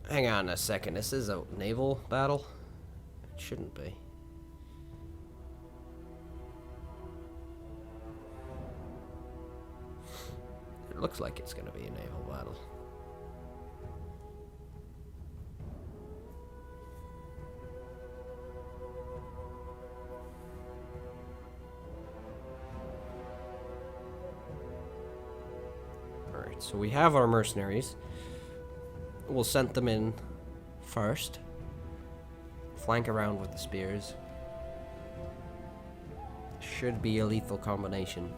Hang on a second. This is a naval battle? It shouldn't be. It looks like it's going to be a naval battle. Alright, so we have our mercenaries. We'll send them in first. Flank around with the spears. Should be a lethal combination.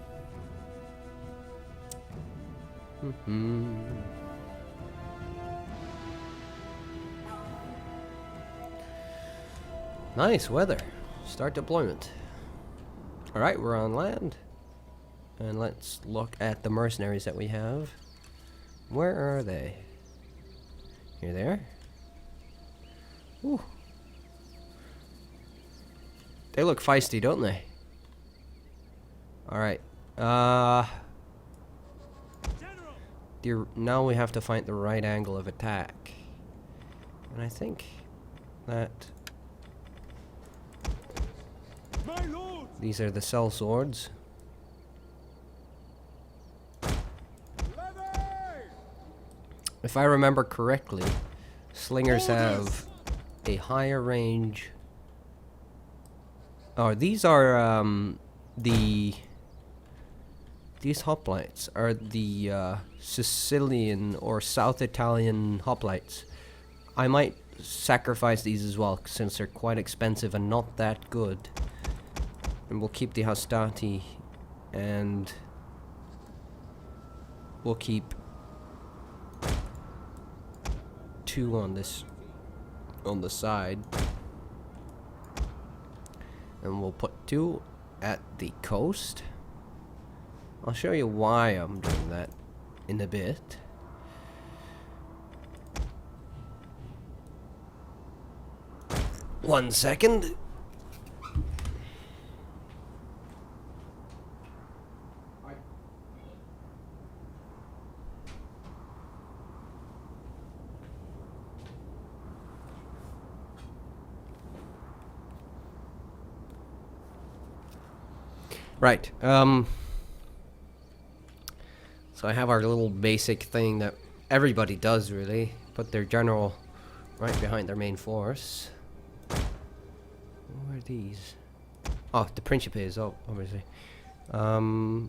Nice weather. Start deployment. Alright, we're on land. And let's look at the mercenaries that we have. Where are they? Here they are. Ooh. They look feisty, don't they? Alright. Now we have to find the right angle of attack. And I think that these are the cell swords. If I remember correctly, slingers have a higher range. Oh, these are these hoplites are the Sicilian or South Italian hoplites. I might sacrifice these as well since they're quite expensive and not that good. And we'll keep the Hastati, and we'll keep 2 on this on the side, and we'll put 2 at the coast. I'll show you why I'm doing that in a bit. One second. Right, so I have our little basic thing that everybody does, really. Put their general right behind their main force. Where are these? Oh, the Principes, obviously. I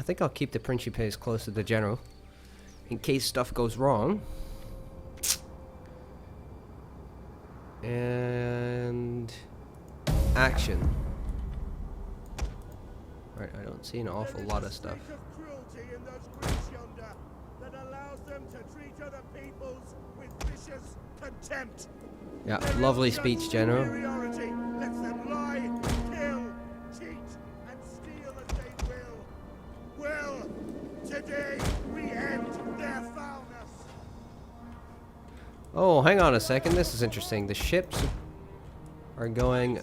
think I'll keep the Principes close to the general, in case stuff goes wrong. And action. Right, I don't see an awful lot of stuff. Yeah, lovely speech, General. Oh, hang on a second. This is interesting. The ships are going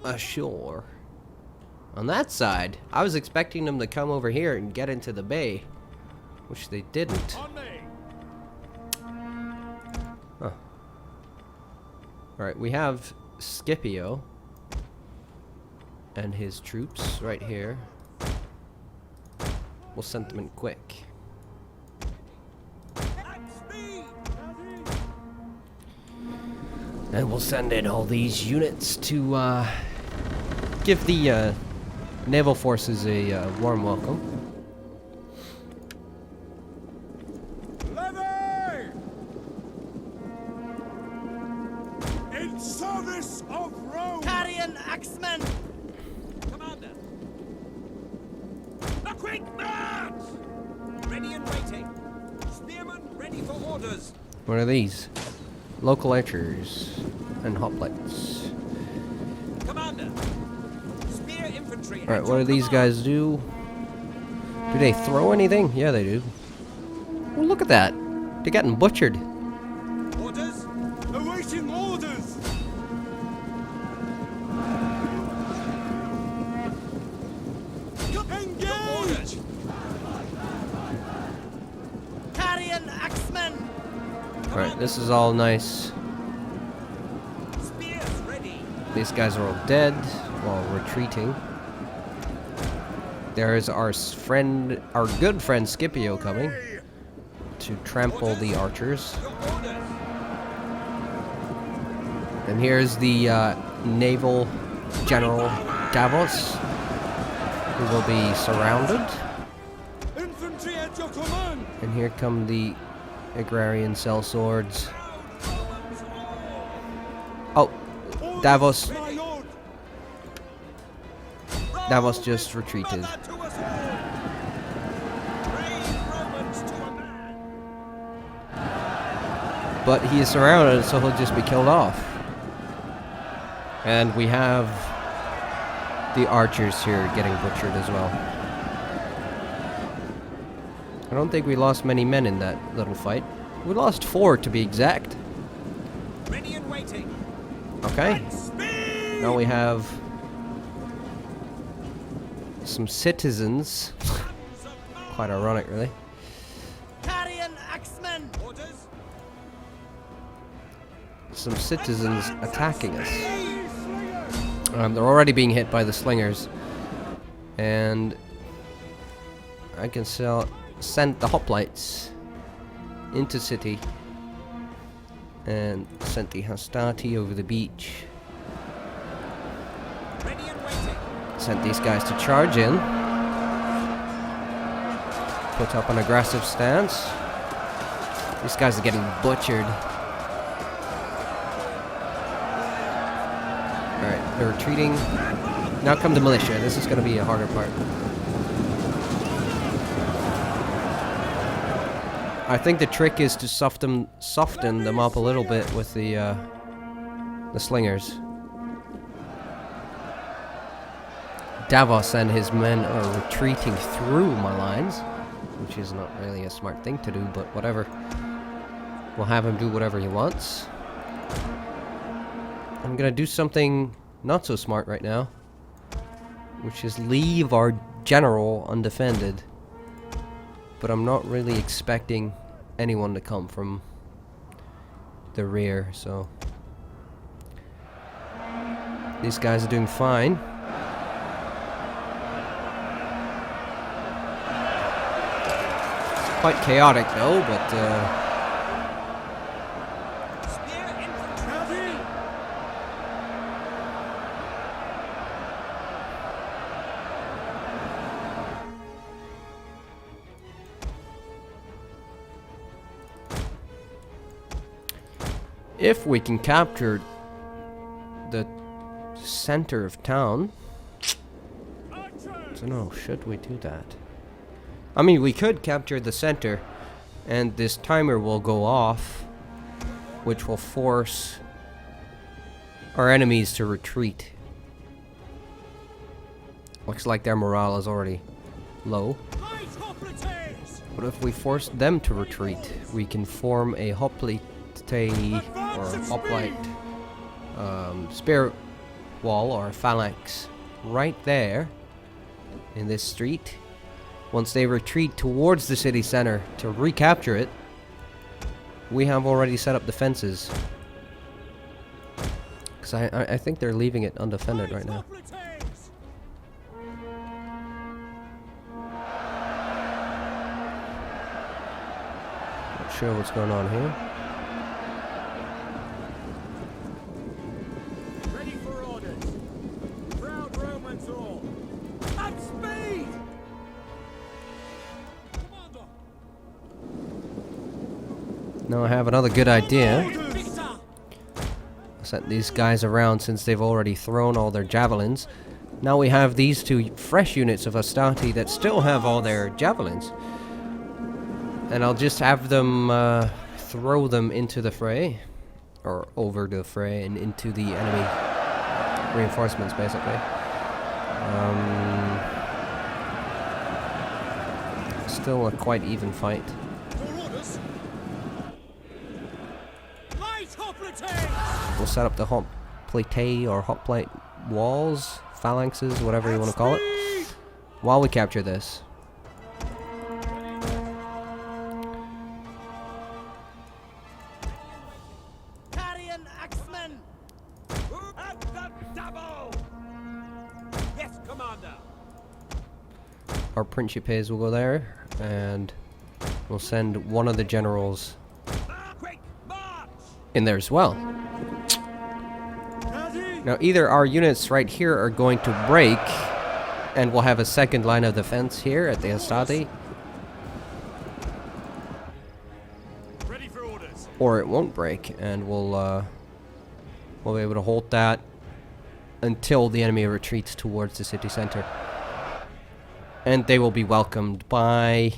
ashore. On that side, I was expecting them to come over here and get into the bay, which they didn't. Huh. Alright, we have Scipio and his troops right here. We'll send them in quick. And we'll send in all these units to give the naval forces a warm welcome. Levy! In service of Rome! Carrion axemen! Commander! A quick march! Ready and waiting. Spearmen ready for orders. What are these? Local archers and hoplites. Commander! Spear infantry. Alright, what do these guys do? Do they throw anything? Yeah, they do. Well, look at that. They're getting butchered. Orders? Awaiting orders! Engage! Carrion axemen! Alright, this is all nice. Spears ready. These guys are all dead while retreating. There's our good friend Scipio coming to trample the archers. Your orders. And here's the naval general Davos, who will be surrounded. Infantry at your command. And here come the agrarian sellswords. Oh, Davos. My lord. Davos just retreated. Brother to us all. Brave Romans to a man. But he is surrounded, so he'll just be killed off. And we have the archers here getting butchered as well. I don't think we lost many men in that little fight. We lost 4 to be exact. Ready and waiting. Okay. Speed. Now we have some citizens. Quite ironic, really. Carrion axemen! Orders. Some citizens attacking us. They're already being hit by the slingers. And I can send the hoplites into city. And send the hastati over the beach. Ready and waiting. Sent these guys to charge in. Put up an aggressive stance. These guys are getting butchered. Alright, they're retreating. Now come the militia. This is going to be a harder part. I think the trick is to soften them up a little bit with the slingers. Davos and his men are retreating through my lines, which is not really a smart thing to do, but whatever. We'll have him do whatever he wants. I'm gonna do something not so smart right now, which is leave our general undefended. But I'm not really expecting anyone to come from the rear, so these guys are doing fine. It's quite chaotic though, but Spear infantry. if we can capture the center of town, I don't know, should we do that? I mean, we could capture the center, and this timer will go off, which will force our enemies to retreat. Looks like their morale is already low. But if we force them to retreat, we can form a hoplite or hoplite spear wall or phalanx right there in this street. Once they retreat towards the city center to recapture it, we have already set up defenses. Because I think they're leaving it undefended right now. Not sure what's going on here. Ready for orders. Proud Romans all. At speed! Commander. Now I have another good idea. Victor. I sent these guys around since they've already thrown all their javelins. Now we have these two fresh units of Astarte that still have all their javelins. And I'll just have them throw them into the fray. Or over the fray and into the enemy reinforcements, basically. Still a quite even fight. We'll set up the hoplite or hoplite walls, phalanxes, whatever you want to call it, while we capture this. our Principes will go there, and we'll send one of the generals Quick march! in there as well. Now, either our units right here are going to break, and we'll have a second line of defense here at the Estati, Ready for orders. or it won't break, and we'll be able to hold that until the enemy retreats towards the city center. And they will be welcomed by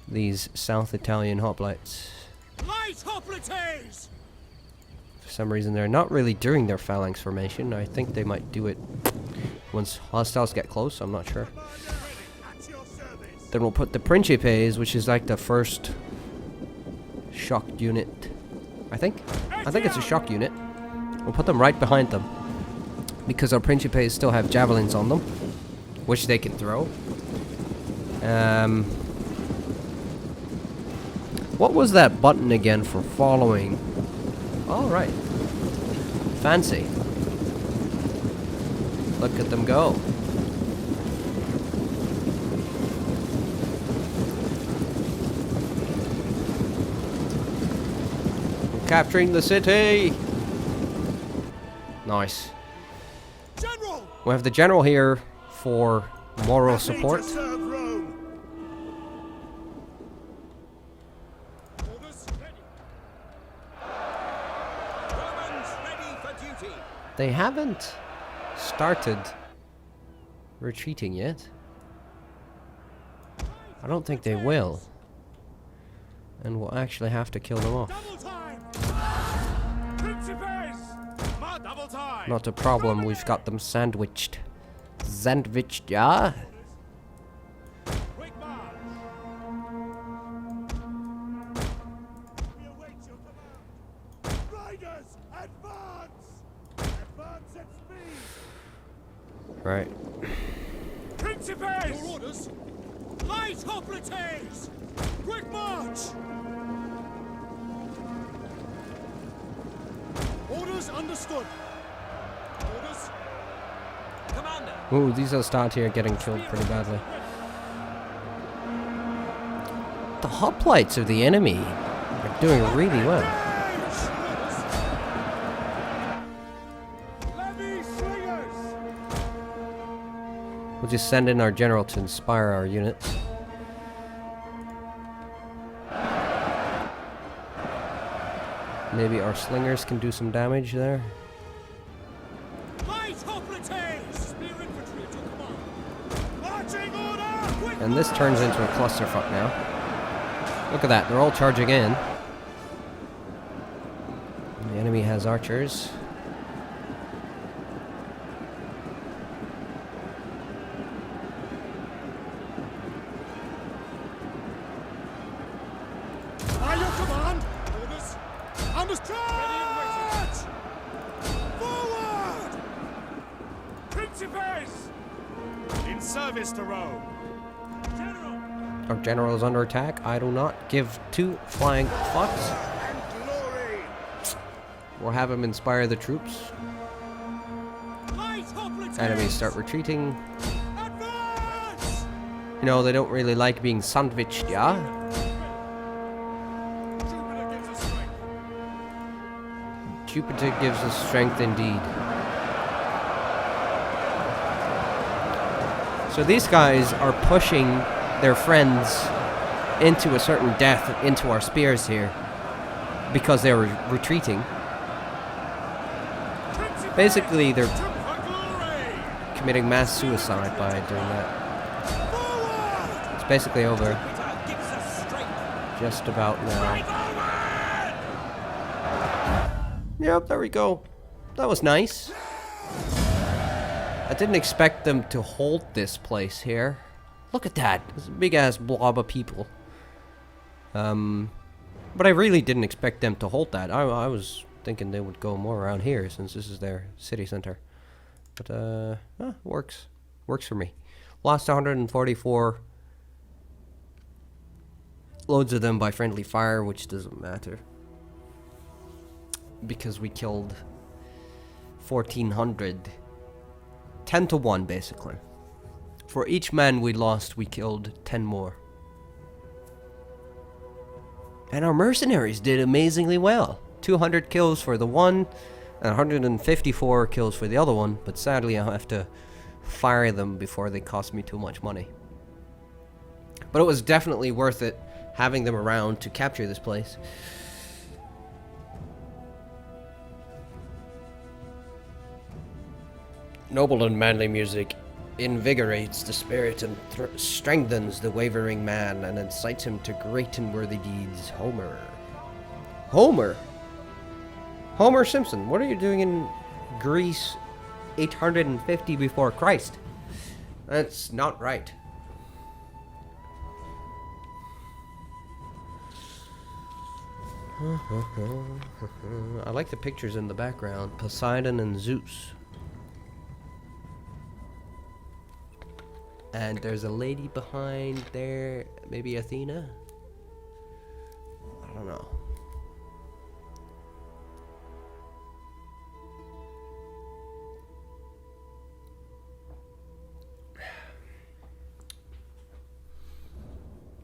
these South Italian hoplites. Light hoplites! For some reason, they're not really doing their phalanx formation. I think they might do it once hostiles get close. I'm not sure. At your service. Then we'll put the Principes, which is like the first shock unit. I think it's a shock unit. We'll put them right behind them, because our Principes still have javelins on them, which they can throw. What was that button again for following? All right. Fancy. Look at them go. We're capturing the city. Nice. General! We have the general here for moral support. Serve Rome. Orders ready. Romans ready for duty. They haven't started retreating yet. I don't think they will. And we'll actually have to kill them off. Double time. Principes. Double time. Not a problem, we've got them sandwiched. Sandwiched, yeah? Quick march. We await your command. Riders, advance! Advance at speed. Right. Principes! Your orders. Light hoplites! Quick march! Orders understood. Orders. Commander. Ooh, these are start here getting killed pretty badly. The hoplites of the enemy are doing really well. Levy slingers! We'll just send in our general to inspire our units. Maybe our slingers can do some damage there. Light hoplites! Spear infantry at your command. Marching order! Quick And this turns into a clusterfuck now. Look at that, they're all charging in. The enemy has archers. By your command! Orders! Understood! Ready and waiting! Forward! Principes! In service to Rome! General! Our general is under attack. I do not give two flying fucks. And glory! We'll have him inspire the troops. Light hoplites! Enemies start retreating. Advance! You know, they don't really like being sandwiched, yeah? Jupiter gives us strength. Jupiter gives us strength indeed. So these guys are pushing their friends into a certain death into our spears here because they were retreating. Principes! Basically, they're For glory! committing mass suicide by doing that. Forward! It's basically over Jupiter gives us strength. just about now. Forward! Yep, there we go. That was nice. I didn't expect them to hold this place here. Look at that. It's a big ass blob of people. But I really didn't expect them to hold that. I was thinking they would go more around here since this is their city center. But works. Works for me. Lost 144 loads of them by friendly fire, which doesn't matter. Because we killed 1,400. 10 to 1, basically. For each man we lost, we killed 10 more. And our mercenaries did amazingly well. 200 kills for the one, and 154 kills for the other one, but sadly I'll have to fire them before they cost me too much money. But it was definitely worth it having them around to capture this place. Noble and manly music invigorates the spirit and strengthens the wavering man and incites him to great and worthy deeds. Homer. Homer? Homer Simpson, what are you doing in Greece 850 before Christ? That's not right. I like the pictures in the background. Poseidon and Zeus. And there's a lady behind there. Maybe Athena? I don't know.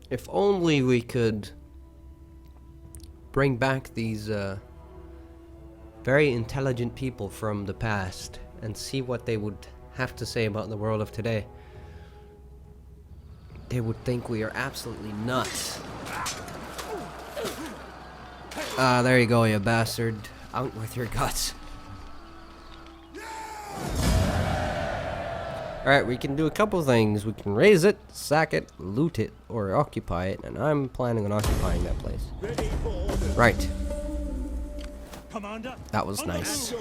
If only we could bring back these very intelligent people from the past and see what they would have to say about the world of today. They would think we are absolutely nuts. Ah, there you go, you bastard. Out with your guts. Alright, we can do a couple things. We can raise it, sack it, loot it, or occupy it, and I'm planning on occupying that place. Right. Commander, that was nice.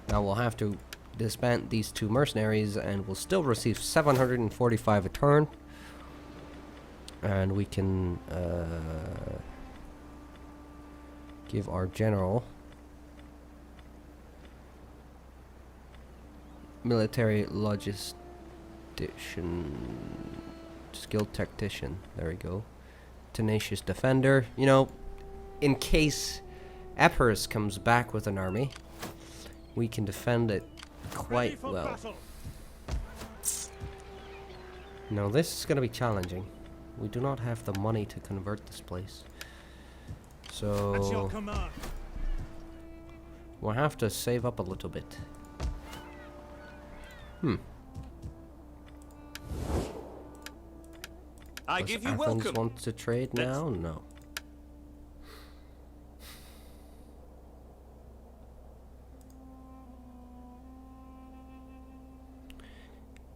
Now we'll have to disband these 2 mercenaries, and we'll still receive 745 a turn. And we can give our general military logistician, skilled tactician. There we go. Tenacious defender. You know, in case Epirus comes back with an army, we can defend it quite well. No, this is going to be challenging. We do not have the money to convert this place. So we'll have to save up a little bit. I Does give you Athens welcome. want to trade now? No.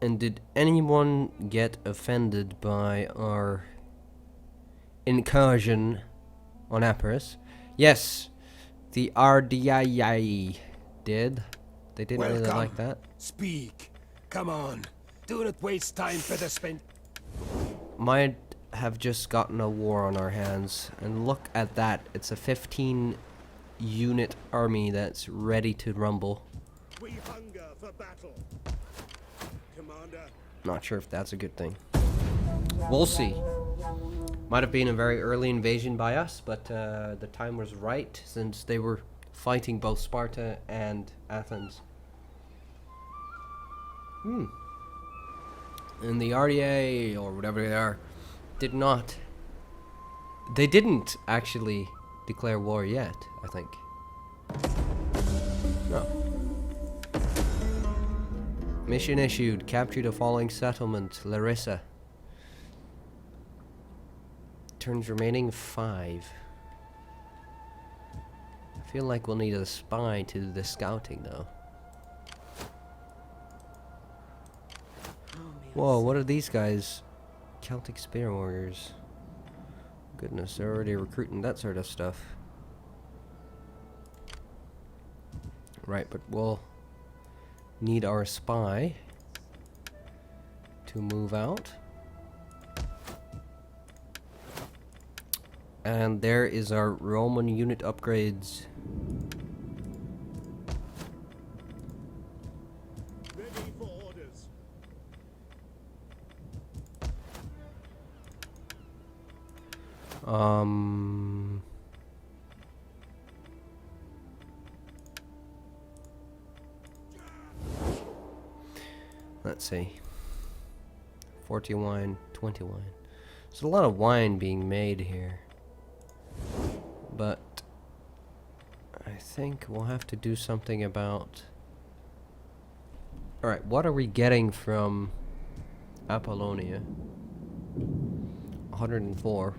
And did anyone get offended by our incursion on Epirus? Yes, the RDII did. They didn't really Welcome. like that. Speak. Come on. Do not waste time for the spend. Might have just gotten a war on our hands. And look at that. It's a 15 unit army that's ready to rumble. We hunger for battle. Commander. Not sure if that's a good thing. We'll see. Might have been a very early invasion by us, but the time was right since they were fighting both Sparta and Athens. And the RDA, or whatever they are, they didn't actually declare war yet, I think. No. Mission issued. Capture the following settlement. Larissa. Turns remaining 5. I feel like we'll need a spy to do the scouting, though. Whoa, what are these guys? Celtic spear warriors. Goodness, they're already recruiting that sort of stuff. Right, but we'll need our spy to move out. And there is our Roman unit upgrades. Ready for orders. Let's see. 40 wine, 20 wine. There's a lot of wine being made here. But I think we'll have to do something about... Alright, what are we getting from Apollonia? 104.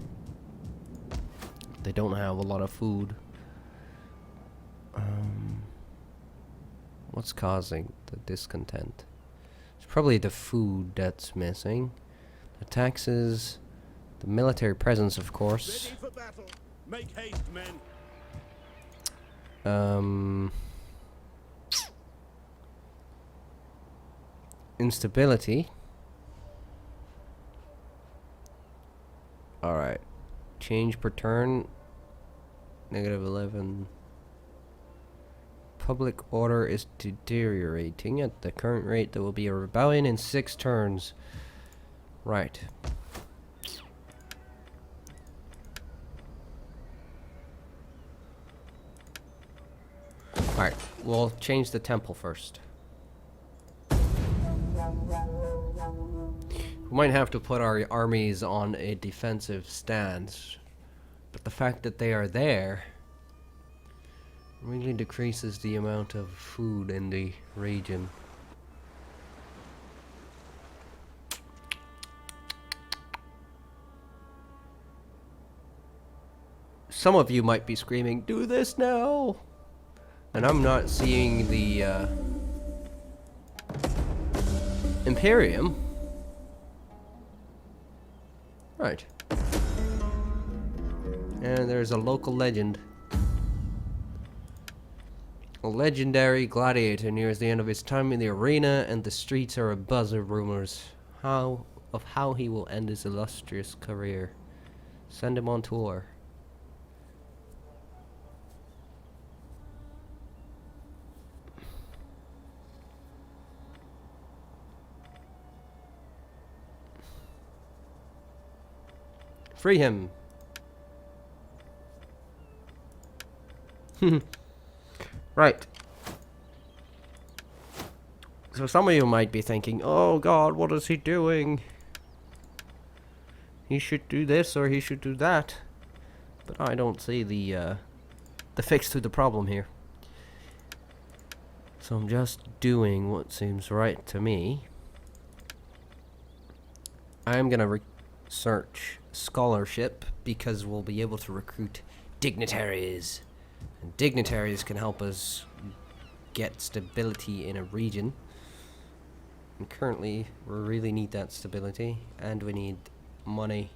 They don't have a lot of food. What's causing the discontent? It's probably the food that's missing. The taxes, the military presence, of course. Ready for battle. Make haste, men. Instability. Alright. Change per turn. -11. Public order is deteriorating. At the current rate, there will be a rebellion in 6 turns. Right. Alright, we'll change the temple first. We might have to put our armies on a defensive stance, but the fact that they are there really decreases the amount of food in the region. Some of you might be screaming, "Do this now!" And I'm not seeing the Imperium. Right. And there's a local legend. A legendary gladiator nears the end of his time in the arena, and the streets are abuzz of rumors of how he will end his illustrious career. Send him on tour. Free him. Right. So some of you might be thinking, "Oh God, what is he doing? He should do this or he should do that." But I don't see the fix to the problem here. So I'm just doing what seems right to me. I'm gonna research scholarship because we'll be able to recruit dignitaries. And dignitaries can help us get stability in a region. And currently, we really need that stability. And we need money.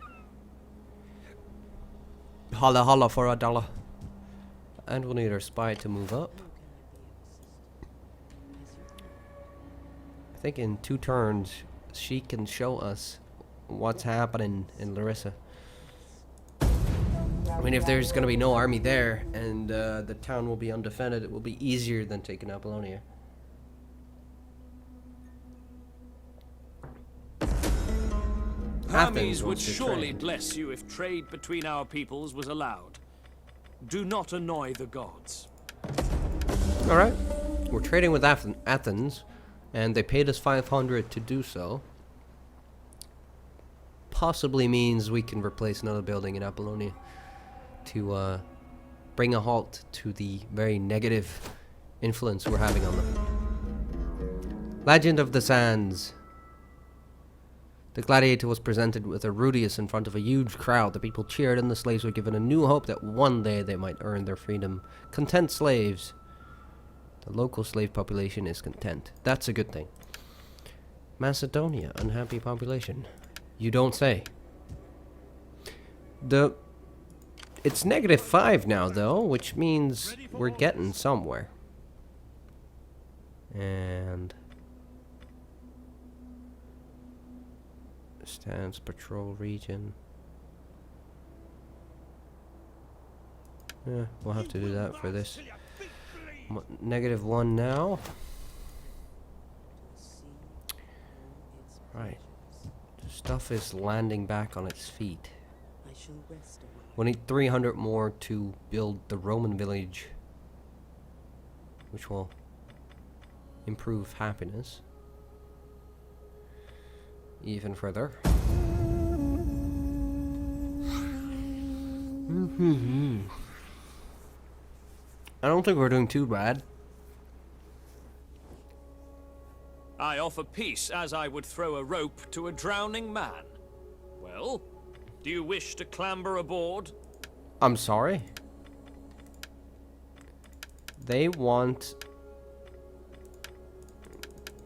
Holla holla for a dollar. And we'll need our spy to move up. I think in 2 turns, she can show us what's happening in Larissa. I mean, if there's going to be no army there and the town will be undefended, it will be easier than taking Apollonia. Hermes would wants to surely trade. bless you if trade between our peoples was allowed. Do not annoy the gods. Alright. We're trading with Athens, and they paid us 500 to do so. Possibly means we can replace another building in Apollonia to bring a halt to the very negative influence we're having on them. Legend of the Sands. The gladiator was presented with a Rudius in front of a huge crowd. The people cheered and the slaves were given a new hope that one day they might earn their freedom. Content slaves. The local slave population is content. That's a good thing. Macedonia, unhappy population. You don't say. It's -5 now, though, which means we're getting somewhere. And stance patrol region. Yeah, we'll have to do that for this. -1 now. Right. Stuff is landing back on its feet. We need 300 more to build the Roman village, which will improve happiness. even further. I don't think we're doing too bad. I offer peace as I would throw a rope to a drowning man. Well, do you wish to clamber aboard? I'm sorry. They want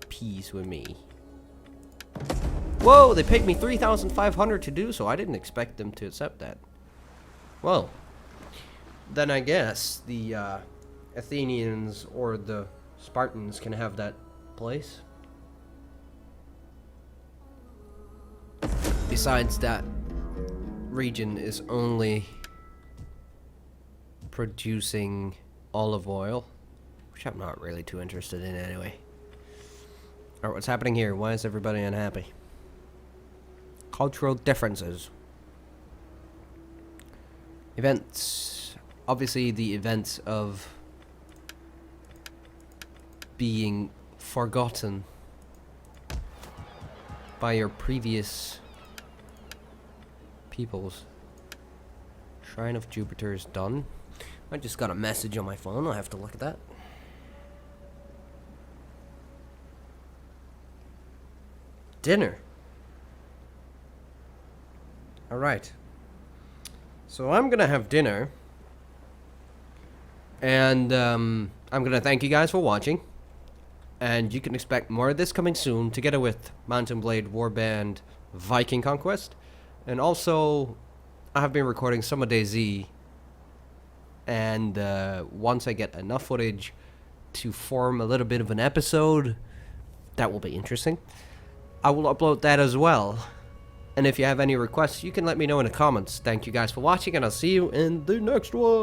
peace with me. Whoa, they paid me 3,500 to do so. I didn't expect them to accept that. Well, then I guess the Athenians or the Spartans can have that place. Besides, that region is only producing olive oil, which I'm not really too interested in anyway. Alright, what's happening here? Why is everybody unhappy? Cultural differences. Events. Obviously, the events of being forgotten by your previous peoples. Shrine of Jupiter is done. I just got a message on my phone. I'll have to look at that. Dinner. Alright. So I'm gonna have dinner. And I'm gonna thank you guys for watching. And you can expect more of this coming soon, together with Mountain Blade Warband Viking Conquest. And also, I have been recording some of DayZ. And once I get enough footage to form a little bit of an episode, that will be interesting, I will upload that as well. And if you have any requests, you can let me know in the comments. Thank you guys for watching, and I'll see you in the next one.